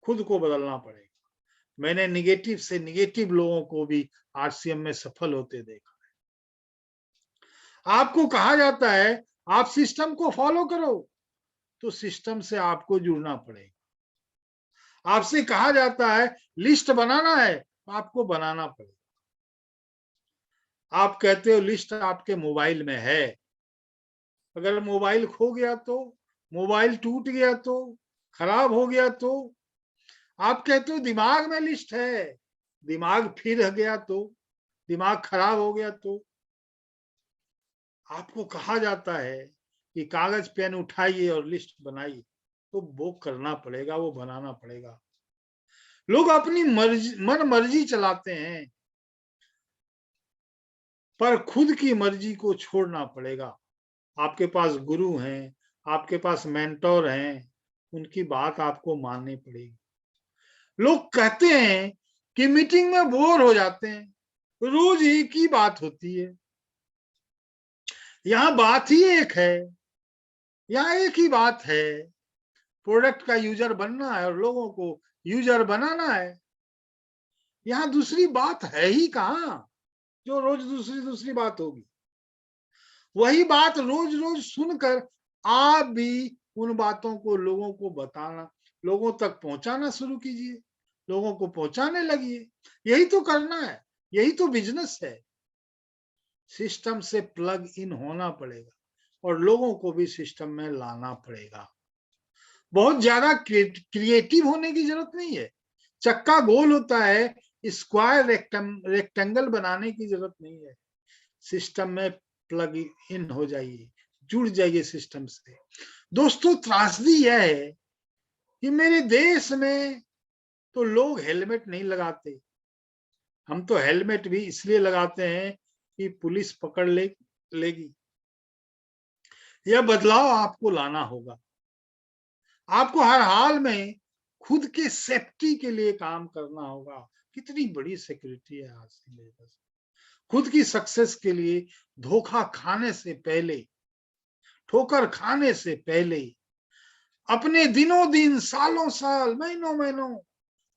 खुद को बदलना पड़ेगा। मैंने निगेटिव से निगेटिव लोगों को भी आरसीएम में सफल होते देखा है। आपको कहा जाता है आप सिस्टम को फॉलो करो, तो सिस्टम से आपको जुड़ना पड़ेगा। आपसे कहा जाता है लिस्ट बनाना है, आपको बनाना पड़ेगा। आप कहते हो लिस्ट आपके मोबाइल में है, अगर मोबाइल खो गया तो, मोबाइल टूट गया तो, खराब हो गया तो, आप कहते हो दिमाग में लिस्ट है, दिमाग फिर गया तो, दिमाग खराब हो गया तो। आपको कहा जाता है कि कागज पेन उठाइए और लिस्ट बनाइए, तो वो करना पड़ेगा, वो बनाना पड़ेगा। लोग अपनी मन मर्जी चलाते हैं, पर खुद की मर्जी को छोड़ना पड़ेगा। आपके पास गुरु हैं, आपके पास मेंटोर हैं, उनकी बात आपको माननी पड़ेगी। लोग कहते हैं कि मीटिंग में बोर हो जाते हैं, रोज एक ही बात होती है। यहाँ बात ही एक है, यहाँ एक ही बात है, प्रोडक्ट का यूजर बनना है और लोगों को यूजर बनाना है। यहाँ दूसरी बात है ही कहाँ, जो रोज दूसरी बात होगी। वही बात रोज रोज सुनकर आप भी उन बातों को लोगों को बताना, लोगों तक पहुंचाना शुरू कीजिए, लोगों को पहुंचाने लगिए। यही तो करना है, यही तो बिजनेस है। सिस्टम से प्लग इन होना पड़ेगा और लोगों को भी सिस्टम में लाना पड़ेगा। बहुत ज्यादा क्रिएटिव होने की जरूरत नहीं है। चक्का गोल होता है, स्क्वायर रेक्टेंगल बनाने की जरूरत नहीं है। सिस्टम में प्लग इन हो जाइए, जुड़ जाइए सिस्टम से। दोस्तों, त्रासदी यह है कि मेरे देश में तो लोग हेलमेट नहीं लगाते। हम तो हेलमेट भी इसलिए लगाते हैं कि पुलिस पकड़ लेगी। यह बदलाव आपको लाना होगा। आपको हर हाल में खुद के सेफ्टी के लिए काम करना होगा। कितनी बड़ी सिक्योरिटी है आज की मेरे पास। खुद की सक्सेस के लिए धोखा खाने से पहले, ठोकर खाने से पहले, अपने दिनों दिन, सालों साल, महीनों महीनों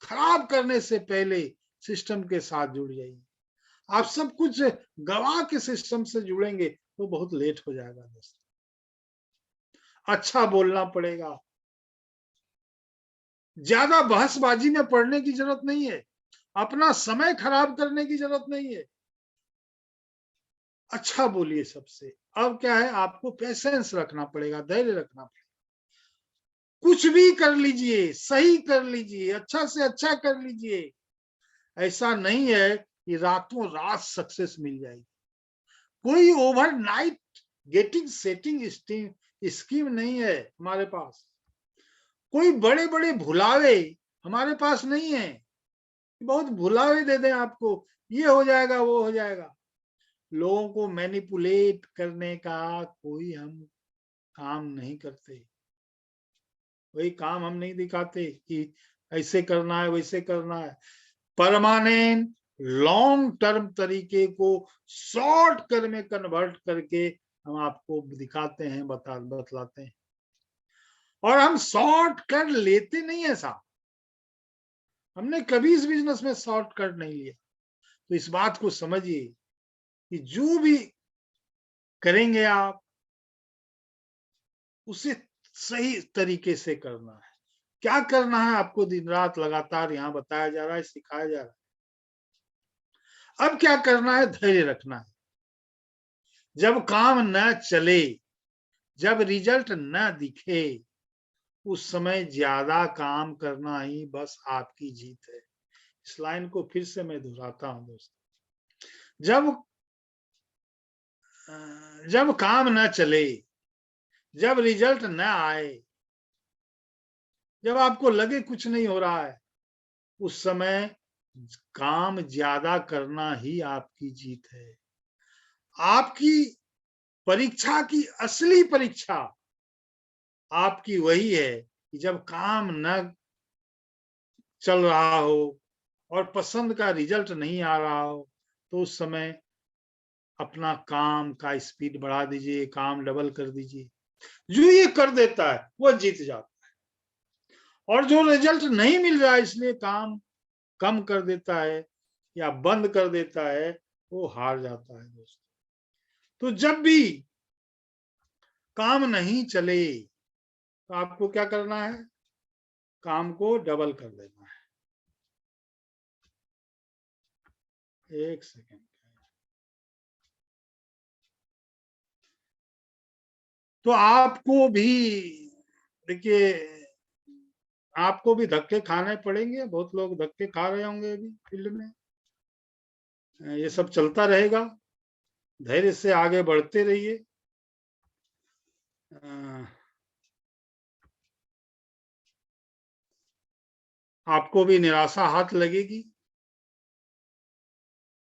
खराब करने से पहले सिस्टम के साथ जुड़ जाइए। आप सब कुछ गवा के सिस्टम से जुड़ेंगे तो बहुत लेट हो जाएगा दोस्तों। अच्छा बोलना पड़ेगा। ज्यादा बहसबाजी में पड़ने की जरूरत नहीं है, अपना समय खराब करने की जरूरत नहीं है। अच्छा बोलिए सबसे। अब क्या है, आपको पेशेंस रखना पड़ेगा, धैर्य रखना पड़ेगा। कुछ भी कर लीजिए, सही कर लीजिए, अच्छा से अच्छा कर लीजिए। ऐसा नहीं है कि रातों रात सक्सेस मिल जाएगी। कोई ओवरनाइट गेटिंग सेटिंग स्कीम नहीं है हमारे पास। कोई बड़े बड़े भुलावे हमारे पास नहीं है, बहुत भुलावे दे दें आपको, ये हो जाएगा, वो हो जाएगा। लोगों को मैनिपुलेट करने का कोई हम काम नहीं करते, वही काम हम नहीं दिखाते कि ऐसे करना है, वैसे करना है। परमानेंट लॉन्ग टर्म तरीके को शॉर्ट कर में कन्वर्ट करके हम आपको दिखाते हैं, बतलाते हैं। और हम शॉर्ट कट लेते नहीं है साहब, हमने कभी इस बिजनेस में शॉर्ट कट नहीं लिया। तो इस बात को समझिए कि जो भी करेंगे आप, उसे सही तरीके से करना है। क्या करना है आपको दिन रात लगातार यहाँ बताया जा रहा है, सिखाया जा रहा है। अब क्या करना है, धैर्य रखना है। जब काम न चले, जब रिजल्ट न दिखे, उस समय ज्यादा काम करना ही बस आपकी जीत है। इस लाइन को फिर से मैं दोहराता हूं दोस्तों। जब काम न चले, जब रिजल्ट न आए, जब आपको लगे कुछ नहीं हो रहा है, उस समय काम ज्यादा करना ही आपकी जीत है। आपकी परीक्षा की असली परीक्षा आपकी वही है कि जब काम न चल रहा हो और पसंद का रिजल्ट नहीं आ रहा हो, तो उस समय अपना काम का स्पीड बढ़ा दीजिए, काम डबल कर दीजिए। जो ये कर देता है वो जीत जाता है, और जो रिजल्ट नहीं मिल रहा है इसलिए काम कम कर देता है या बंद कर देता है, वो हार जाता है दोस्तों। तो जब भी काम नहीं चले तो आपको क्या करना है, काम को डबल कर देना है। एक सेकेंड। तो आपको भी देखिए, आपको भी धक्के खाने पड़ेंगे, बहुत लोग धक्के खा रहे होंगे अभी फील्ड में। ये सब चलता रहेगा, धैर्य से आगे बढ़ते रहिए। आपको भी निराशा हाथ लगेगी,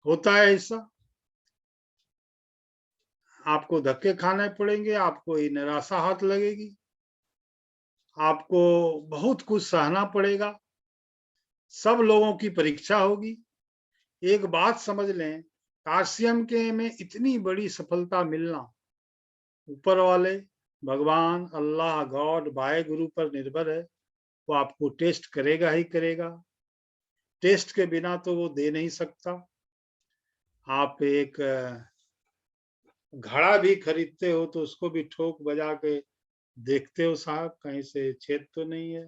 होता है ऐसा। आपको धक्के खाने पड़ेंगे, आपको ये निराशा हाथ लगेगी, आपको बहुत कुछ सहना पड़ेगा, सब लोगों की परीक्षा होगी। एक बात समझ लें, कासियम के में इतनी बड़ी सफलता मिलना ऊपर वाले भगवान, अल्लाह, गॉड, वाहे गुरु पर निर्भर है। वो आपको टेस्ट करेगा ही करेगा। टेस्ट के बिना तो वो दे नहीं सकता। आप एक घड़ा भी खरीदते हो तो उसको भी ठोक बजा के देखते हो, साहब कहीं से छेद तो नहीं है।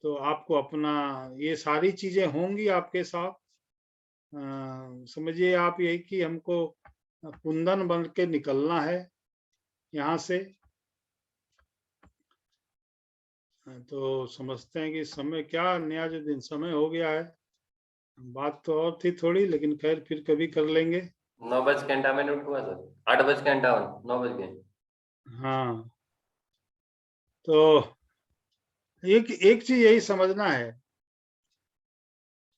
तो आपको अपना ये सारी चीजें होंगी आपके साथ। समझिए आप यही कि हमको कुंदन बन के निकलना है यहाँ से। तो समझते हैं कि समय क्या नियाजुद्दीन, समय हो गया है। बात तो और थी थोड़ी, लेकिन खैर फिर कभी कर लेंगे। 9:58 हुआ सर, 8:58, 9 बज गए। हाँ, तो एक एक चीज यही समझना है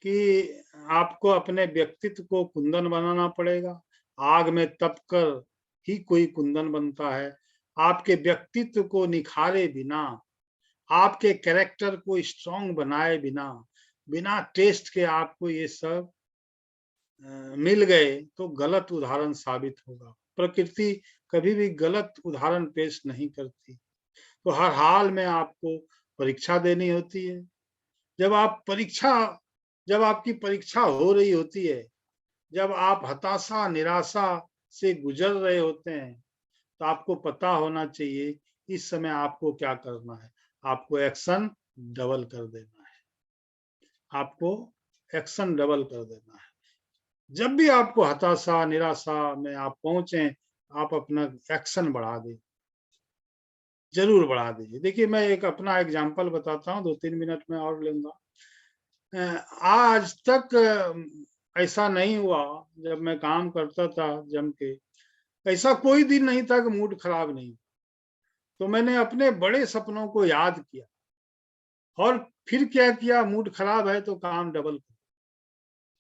कि आपको अपने व्यक्तित्व को कुंदन बनाना पड़ेगा। आग में तप कर ही कोई कुंदन बनता है। आपके व्यक्तित्व को निखारे बिना, आपके कैरेक्टर को स्ट्रांग बनाए बिना, बिना टेस्ट के आपको ये सब मिल गए तो गलत उदाहरण साबित होगा। प्रकृति कभी भी गलत उदाहरण पेश नहीं करती। तो हर हाल में आपको परीक्षा देनी होती है। जब आपकी परीक्षा हो रही होती है, जब आप हताशा, निराशा से गुजर रहे होते हैं, तो आपको पता होना चाहिए इस समय आपको क्या करना है। आपको एक्शन डबल कर देना है। आपको एक्शन डबल कर देना है। जब भी आपको हताशा, निराशा में आप पहुंचे, आप अपना एक्शन बढ़ा दें, जरूर बढ़ा दीजिए। देखिए, मैं एक अपना एग्जांपल बताता हूँ, 2-3 मिनट में और लूंगा। आज तक ऐसा नहीं हुआ, जब मैं काम करता था जम के, ऐसा कोई दिन नहीं था कि मूड खराब नहीं। तो मैंने अपने बड़े सपनों को याद किया और फिर क्या किया, मूड खराब है तो काम डबल कर।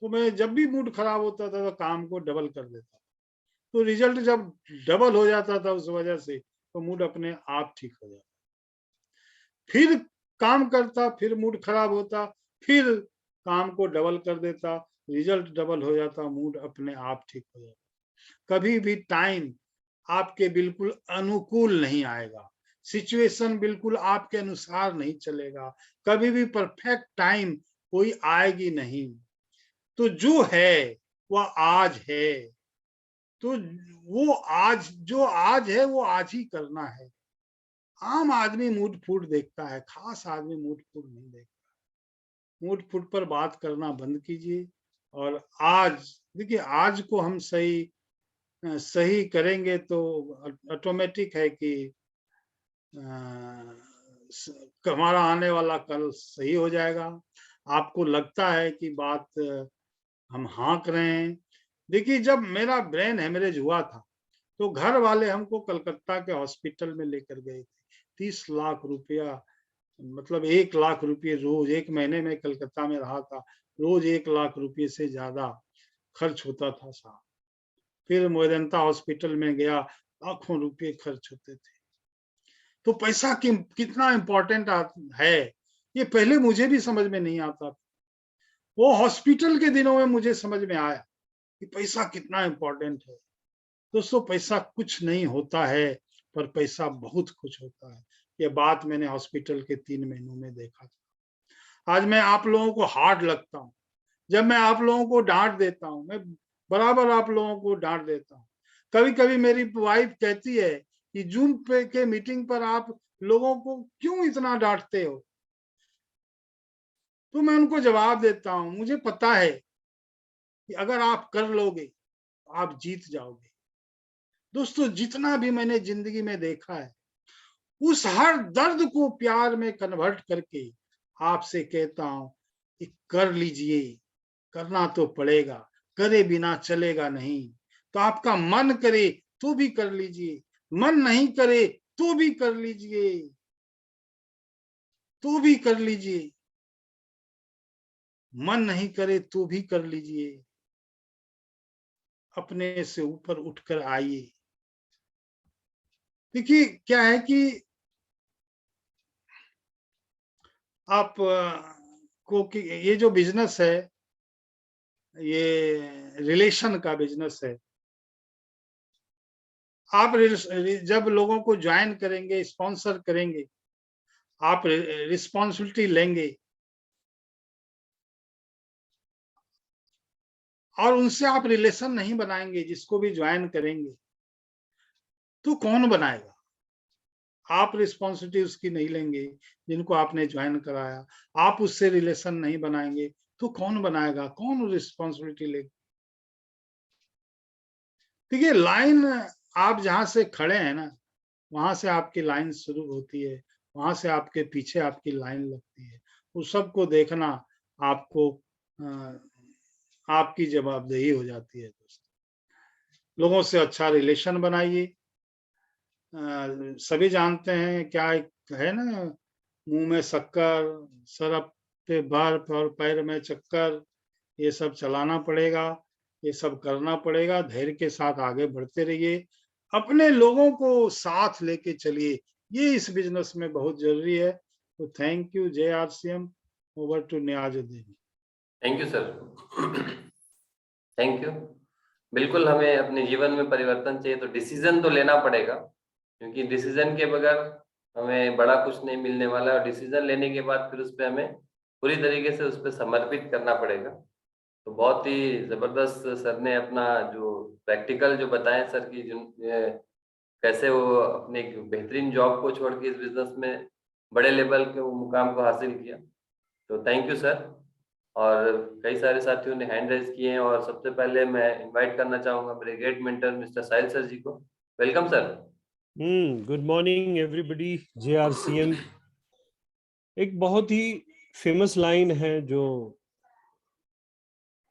तो मैं जब भी मूड खराब होता था तो काम को डबल कर देता। तो रिजल्ट जब डबल हो जाता था उस वजह से, तो मूड अपने आप ठीक हो जाता। फिर काम करता, फिर मूड खराब होता, फिर काम को डबल कर देता, रिजल्ट डबल हो जाता, मूड अपने आप ठीक हो जाता। कभी भी टाइम आपके बिल्कुल अनुकूल नहीं आएगा, सिचुएशन बिल्कुल आपके अनुसार नहीं चलेगा, कभी भी परफेक्ट टाइम कोई आएगी नहीं। तो जो है वह आज है। तो वो आज जो आज है वो आज ही करना है। आम आदमी मूड फूड देखता है, खास आदमी मूड फूड नहीं देखता। मूड फूड पर बात करना बंद कीजिए। और आज देखिए, आज को हम सही करेंगे तो ऑटोमेटिक है कि हमारा आने वाला कल सही हो जाएगा। आपको लगता है कि बात हम हाँक रहे हैं। देखिए, जब मेरा ब्रेन हेमरेज हुआ था तो घर वाले हमको कलकत्ता के हॉस्पिटल में लेकर गए थे। 30 लाख रुपया, मतलब 1 लाख रुपये रोज, 1 महीने में कलकत्ता में रहा था, रोज 1 लाख रुपये से ज्यादा खर्च होता था साहब। फिर मेदांता हॉस्पिटल में गया, लाखों रुपए खर्च होते थे। तो पैसा कितना इम्पोर्टेंट है, ये पहले मुझे भी समझ में नहीं आता था। वो हॉस्पिटल के दिनों में मुझे समझ में आया कि पैसा कितना इम्पोर्टेंट है। दोस्तों, पैसा कुछ नहीं होता है, पर पैसा बहुत कुछ होता है। ये बात मैंने हॉस्पिटल के 3 महीनों में देखा था। आज मैं आप लोगों को हार्ड लगता हूँ, जब मैं आप लोगों को डांट देता हूँ, मैं बराबर आप लोगों को डांट देता हूँ। कभी कभी मेरी वाइफ कहती है कि जूम पे के मीटिंग पर आप लोगों को क्यों इतना डांटते हो। तो मैं उनको जवाब देता हूँ, मुझे पता है कि अगर आप कर लोगे तो आप जीत जाओगे। दोस्तों, जितना भी मैंने जिंदगी में देखा है, उस हर दर्द को प्यार में कन्वर्ट करके आपसे कहता हूं कि कर लीजिए, करना तो पड़ेगा, करे बिना चलेगा नहीं। तो आपका मन करे तो भी कर लीजिए, मन नहीं करे तो भी कर लीजिए, तो भी कर लीजिए, मन नहीं करे तो भी कर लीजिए, अपने से ऊपर उठकर आइए। देखिए क्या है कि आप को कि ये जो बिजनेस है, ये रिलेशन का बिजनेस है। आप जब लोगों को ज्वाइन करेंगे, स्पॉन्सर करेंगे, आप रिस्पॉन्सिबिलिटी लेंगे और उनसे आप रिलेशन नहीं बनाएंगे, जिसको भी ज्वाइन करेंगे, तो कौन बनाएगा? आप रिस्पॉन्सिबिलिटी उसकी नहीं लेंगे, जिनको आपने ज्वाइन कराया, आप उससे रिलेशन नहीं बनाएंगे, तो कौन बनाएगा? कौन रिस्पॉन्सिबिलिटी लेगा? देखिए लाइन आप जहां से खड़े हैं ना, वहां से आपकी लाइन शुरू होती है, वहां से आपके पीछे आपकी लाइन लगती है। उस सबको देखना आपको आपकी जवाबदेही हो जाती है। दोस्तों, लोगों से अच्छा रिलेशन बनाइए। सभी जानते हैं क्या एक है ना, मुंह में शक्कर, सर पे बर्फ और पैर में चक्कर, ये सब चलाना पड़ेगा, ये सब करना पड़ेगा। धैर्य के साथ आगे बढ़ते रहिए, अपने लोगों को साथ लेके चलिए, ये इस बिजनेस में बहुत जरूरी है। तो थैंक यू। जय RCM. Over to Niyazuddin. Thank you sir. Thank you. बिल्कुल हमें अपने जीवन में परिवर्तन चाहिए तो डिसीजन तो लेना पड़ेगा, क्योंकि डिसीजन के बगैर हमें बड़ा कुछ नहीं मिलने वाला है, और डिसीजन लेने के बाद फिर उस पर हमें पूरी तरीके से उस पर समर्पित करना पड़ेगा। तो बहुत ही जबरदस्त सर ने अपना जो प्रैक्टिकल जो बताएं सर की, कैसे वो अपने एक बेहतरीन जॉब को छोड़ के इस बिजनेस में बड़े लेवल के मुकाम को हासिल किया। तो थैंक यू सर। और कई सारे साथियों ने हैंड रेज किए हैं, और सबसे पहले मैं इनवाइट करना चाहूंगा मेरे ग्रेट मेंटर मिस्टर साहिल सर जी को। Welcome sir. Good morning everybody. JRCM एक बहुत ही फेमस लाइन है जो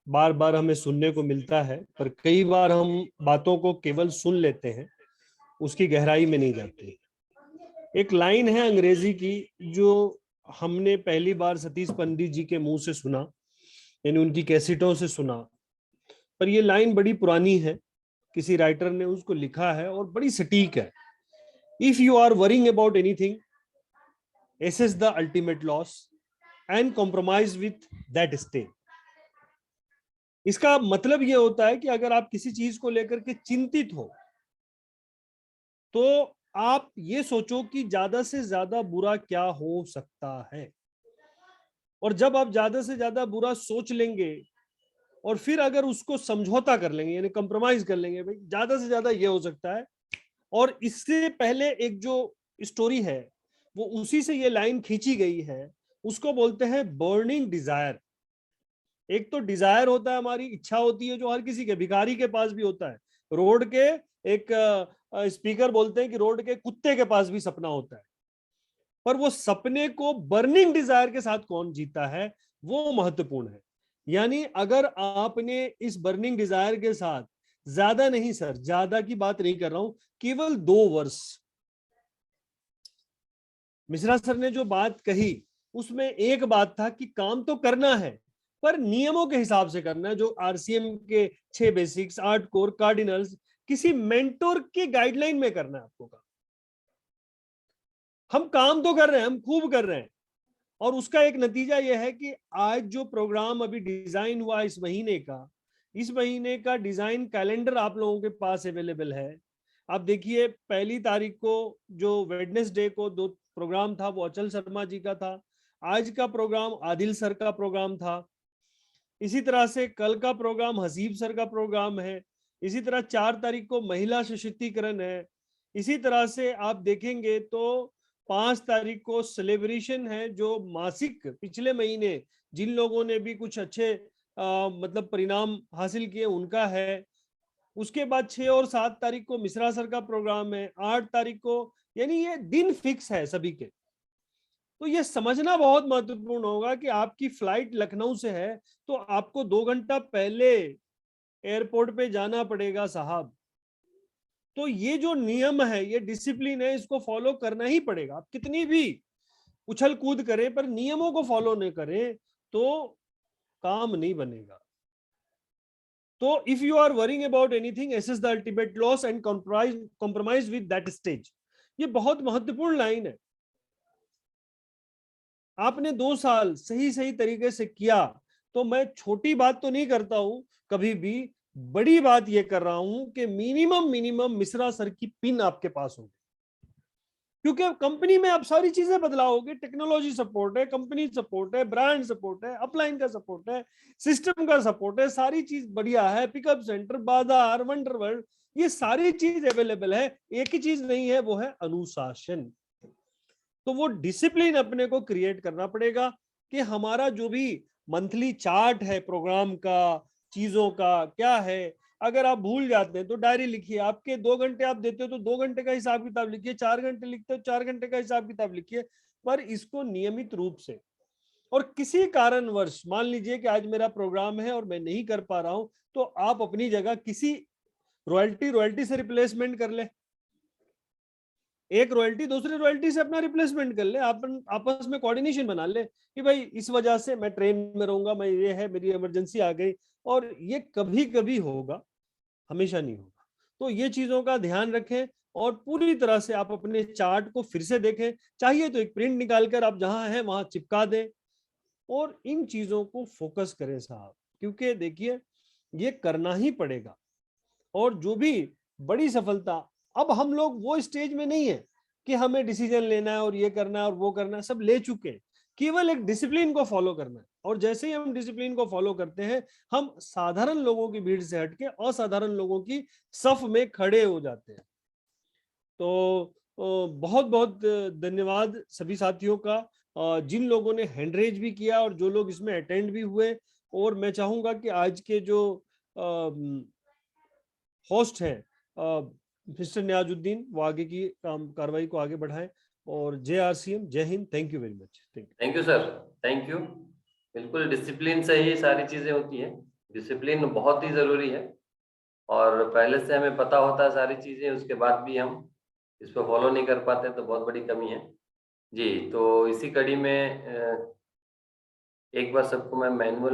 बार बार हमें सुनने को मिलता है, पर कई बार हम बातों को केवल सुन लेते हैं, उसकी गहराई में नहीं जाते। एक लाइन है अंग्रेजी की जो हमने पहली बार सतीश पंडित जी के मुंह से सुना, यानी उनकी कैसेटों से सुना, पर ये लाइन बड़ी पुरानी है, किसी राइटर ने उसको लिखा है और बड़ी सटीक है। If you are worrying about anything, assess the ultimate loss and compromise with that state। इसका मतलब यह होता है कि अगर आप किसी चीज को लेकर के चिंतित हो तो आप ये सोचो कि ज्यादा से ज्यादा बुरा क्या हो सकता है, और जब आप ज्यादा से ज्यादा बुरा सोच लेंगे और फिर अगर उसको समझौता कर लेंगे, यानी कंप्रोमाइज कर लेंगे, भाई ज्यादा से ज्यादा ये हो सकता है। और इससे पहले एक जो स्टोरी है वो उसी से ये लाइन खींची गई है, उसको बोलते हैं बर्निंग डिजायर। एक तो डिजायर होता है, हमारी इच्छा होती है, जो हर किसी के, भिखारी के पास भी होता है, रोड के एक स्पीकर बोलते हैं कि रोड के कुत्ते के पास भी सपना होता है, पर वो सपने को बर्निंग डिजायर के साथ कौन जीता है वो महत्वपूर्ण है। यानी अगर आपने इस बर्निंग डिजायर के साथ, ज्यादा नहीं सर, ज्यादा की बात नहीं कर रहा हूं, केवल 2 वर्ष, मिश्रा सर ने जो बात कही उसमें एक बात था कि काम तो करना है पर नियमों के हिसाब से करना है, जो आरसीएम के 6 बेसिक्स, 8 कोर, कार्डिनल्स, किसी मेंटोर की गाइडलाइन में करना है आपको काम। हम काम तो कर रहे हैं, हम खूब कर रहे हैं, और उसका एक नतीजा यह है कि आज जो प्रोग्राम अभी डिजाइन हुआ इस महीने का डिजाइन कैलेंडर आप लोगों के पास अवेलेबल है। आप देखिए 1 तारीख को जो वेडनेसडे को 2 प्रोग्राम था वो अचल शर्मा जी का था, आज का प्रोग्राम आदिल सर का प्रोग्राम था, इसी तरह से कल का प्रोग्राम हसीब सर का प्रोग्राम है, इसी तरह 4 तारीख को महिला सशक्तिकरण है, इसी तरह से आप देखेंगे तो 5 तारीख को सेलिब्रेशन है, जो मासिक पिछले महीने जिन लोगों ने भी कुछ अच्छे मतलब परिणाम हासिल किए उनका है। उसके बाद 6 और 7 तारीख को मिश्रा सर का प्रोग्राम है, 8 तारीख को, यानी ये दिन फिक्स है सभी के। तो ये समझना बहुत महत्वपूर्ण होगा कि आपकी फ्लाइट लखनऊ से है तो आपको 2 घंटा पहले एयरपोर्ट पे जाना पड़ेगा साहब। तो ये जो नियम है, ये डिसिप्लिन है, इसको फॉलो करना ही पड़ेगा। आप कितनी भी उछल कूद करें पर नियमों को फॉलो नहीं करें तो काम नहीं बनेगा। तो if you are worrying about anything, assess the ultimate loss and compromise with that stage. ये बहुत महत्वपूर्ण लाइन है। आपने 2 साल सही सही तरीके से किया तो मैं छोटी बात तो नहीं करता हूं कभी भी, बड़ी बात ये कर रहा हूं कि मिनिमम मिश्रा सर की पिन आपके पास होगी। क्योंकि कंपनी में आप सारी चीजें बदलाओगे, टेक्नोलॉजी सपोर्ट है, कंपनी सपोर्ट है, ब्रांड सपोर्ट है, अपलाइन का सपोर्ट है, सिस्टम का सपोर्ट है, सारी चीज बढ़िया है, पिकअप सेंटर, बाजार, वंडर वर्ल्ड, ये सारी चीज अवेलेबल है। एक ही चीज नहीं है, वो है अनुशासन। तो वो डिसिप्लिन अपने को क्रिएट करना पड़ेगा कि हमारा जो भी मंथली चार्ट है प्रोग्राम का, चीजों का क्या है, अगर आप भूल जाते हैं तो डायरी लिखिए। आपके 2 घंटे आप देते हो तो 2 घंटे का हिसाब किताब लिखिए, 4 घंटे लिखते हो 4 घंटे का हिसाब किताब लिखिए, पर इसको नियमित रूप से। और किसी कारणवश मान लीजिए कि आज मेरा प्रोग्राम है और मैं नहीं कर पा रहा हूं, तो आप अपनी जगह किसी रॉयल्टी से रिप्लेसमेंट कर ले, एक रॉयल्टी दूसरी रॉयल्टी से अपना रिप्लेसमेंट कर ले, आपस में कोऑर्डिनेशन बना ले कि भाई इस वजह से मैं ट्रेन में रहूंगा, मैं ये है, मेरी इमरजेंसी आ गई। और ये कभी कभी होगा, हमेशा नहीं होगा। तो ये चीजों का ध्यान रखें और पूरी तरह से आप अपने चार्ट को फिर से देखें, चाहिए तो एक प्रिंट निकालकर आप जहां हैं वहां चिपका दें और इन चीजों को फोकस करें साहब, क्योंकि देखिए ये करना ही पड़ेगा। और जो भी बड़ी सफलता, अब हम लोग वो स्टेज में नहीं है कि हमें डिसीजन लेना है और ये करना है और वो करना है, सब ले चुके हैं, केवल एक डिसिप्लिन को फॉलो करना है। और जैसे ही हम डिसिप्लिन को फॉलो करते हैं, हम साधारण लोगों की भीड़ से हटके असाधारण लोगों की सफ में खड़े हो जाते हैं। तो बहुत बहुत धन्यवाद सभी साथियों का, जिन लोगों ने हैंड रेज भी किया और जो लोग इसमें अटेंड भी हुए। और मैं चाहूंगा कि आज के जो होस्ट हैं मिस्टर नियाजुद्दीन, वो आगे की कार्रवाई को आगे बढ़ाएं। और JRCM, जय Hind, thank you very much. Thank you sir, thank you. बिल्कुल डिसिप्लिन से ही सारी चीजें होती हैं, डिसिप्लिन बहुत ही जरूरी है। और पहले से हमें पता होता है सारी चीजें, उसके बाद भी हम इस पर फॉलो नहीं कर पाते तो बहुत बड़ी कमी है जी। तो इसी कड़ी में एक बार सबको मैं मैनुअल